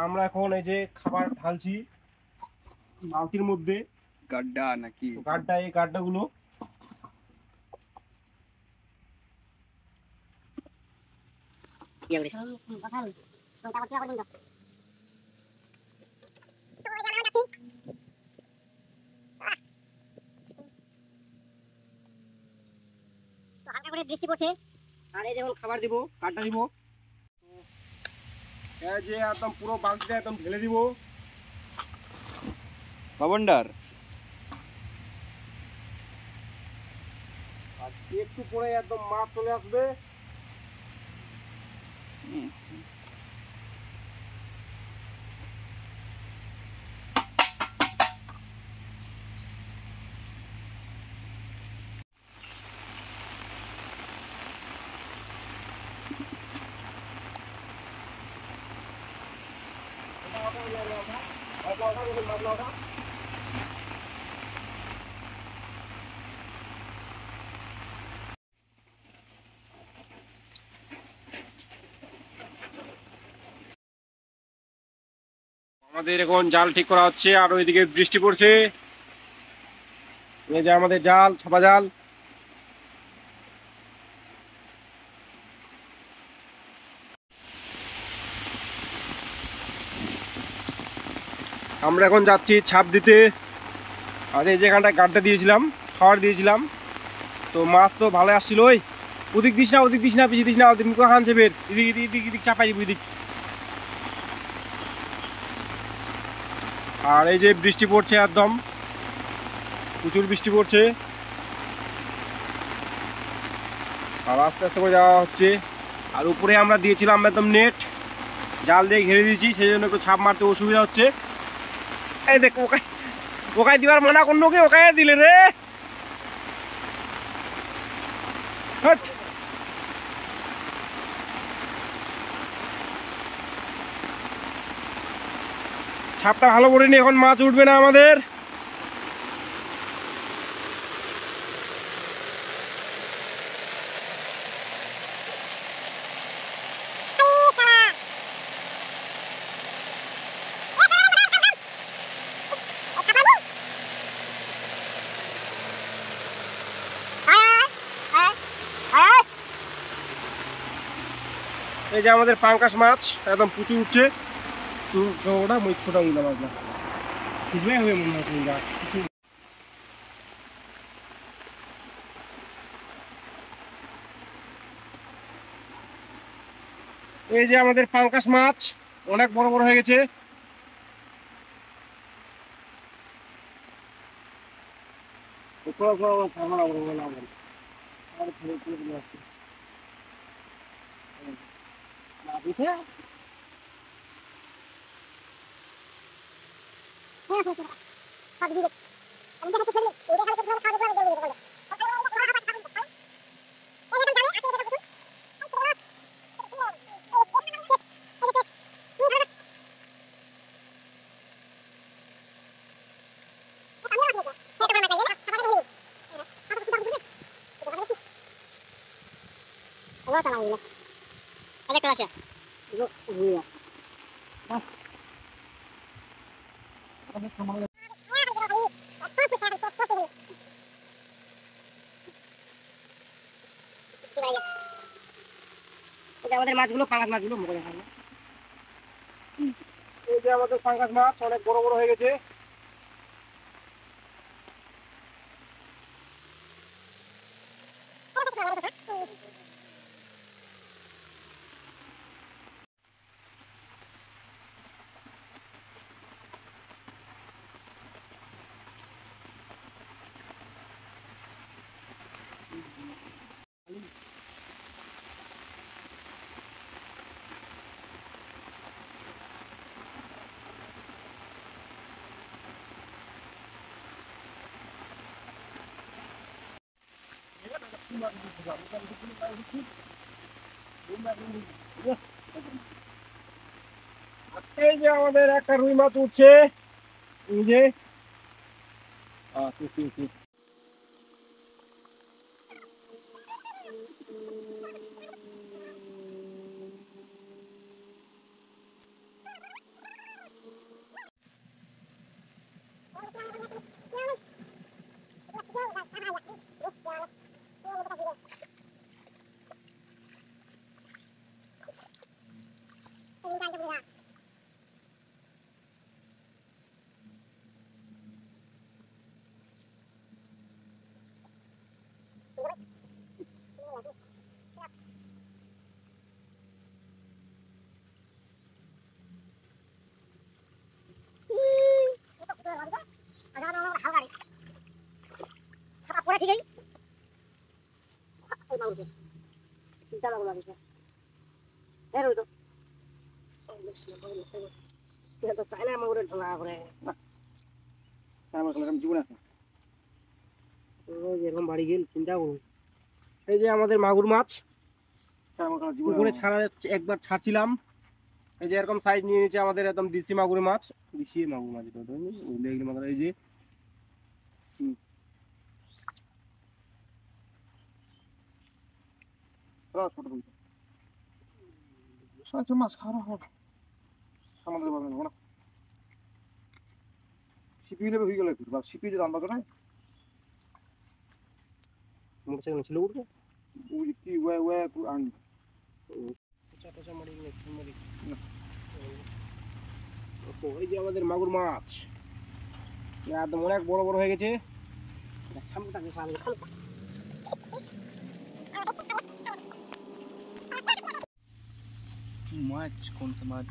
আমরা এখন এই যে খাবার ঢালছি বালতির মধ্যে। গাড্ডা নাকি গাড্ডা, এই গাড্ডাগুলো বৃষ্টি পড়ছে আর এই যখন খাবার দিব, গাড্ডা দিব, এই যে একদম পুরো বালতিটা একদম ঢেলে দিব। বাবন্ডার আর একটু পরে একদম মাছ চলে আসবে। আমাদের এখন জাল ঠিক করা হচ্ছে, আর ওইদিকে বৃষ্টি পড়ছে। এই যে আমাদের জাল, ছাপা জাল। আমরা এখন যাচ্ছি ছাপ দিতে। আর এই যেখানটা গাড্ডা দিয়েছিলাম, খাবার দিয়েছিলাম, তো মাছ তো ভালো আসছিল। ওই ওদিক দিস না, ওদিক দিস না, পিছিয়ে দিস না, ওদিক মুখে খান চেপের, এদিক এদিক এদিক এদিক চাপাই দিব এদিক। আর এই যে বৃষ্টি পড়ছে, একদম প্রচুর বৃষ্টি পড়ছে। আর আস্তে আস্তে করে যাওয়া হচ্ছে। আর উপরে আমরা দিয়েছিলাম একদম নেট, জাল দিয়ে ঘিরে দিয়েছি, সেই জন্য একটু ছাপ মারতে অসুবিধা হচ্ছে। এই দেখ, ওকাই ওকাই দিবার মানা করলো, কে ওকাই দিলে রে। হট, ছাপটা ভালো করে নি, এখন মাছ উঠবে না আমাদের। এই যে আমাদের পাঙ্কাশ মাছ একদম প্রচুর উঠছে। ওটা মই ছোটা উইলা মাছ না, বুঝবে হবে মনে হচ্ছে উইলা। এই যে আমাদের পাঙ্কাশ মাছ অনেক বড় বড় হয়ে গেছে। Wala sa mga ada kelas ya? Iya. আমাদের মাছগুলো, পাঙ্গাস মাছগুলো মুখে দেখা যায়। এই যে আমাদের পাঙ্কাশ মাছ অনেক বড় বড় হয়ে গেছে। এই যে আমাদের একটা রুই মাছ উঠছে, এই যে ঠিক আছে ওই মাগুর চিন্তা লাগলো লাগে এর ওই তো এটা তো চাইনা মাগুরের ঢোলা করে আমার কাছে জীবন আছে এরকম বাড়ি গেল চিন্তা করুন এই যে আমাদের মাগুর মাছ পুকুরে ছাড়া একবার ছাড়ছিলাম এই যে এরকম সাইজ নিয়ে নিয়েছে আমাদের একদম দেশি মাগুর মাছ দেশি মাগুর মাছ এটা দেখলি মাত্র এই যে ছোট মাছ খারাপ হবে আমাদের পারবে না সিপি নেবে হয়ে গেল একটু সিপি যে দাম পাবে না মোটরসাইকেল ছিল উঠবে ওই কি ওয়ে ওয়ে আন চাটা মারি মারি ওই যে আমাদের মাগুর মাছ একদম অনেক বড় বড় হয়ে গেছে সামনে পাবে মাছ কোন সা মাছ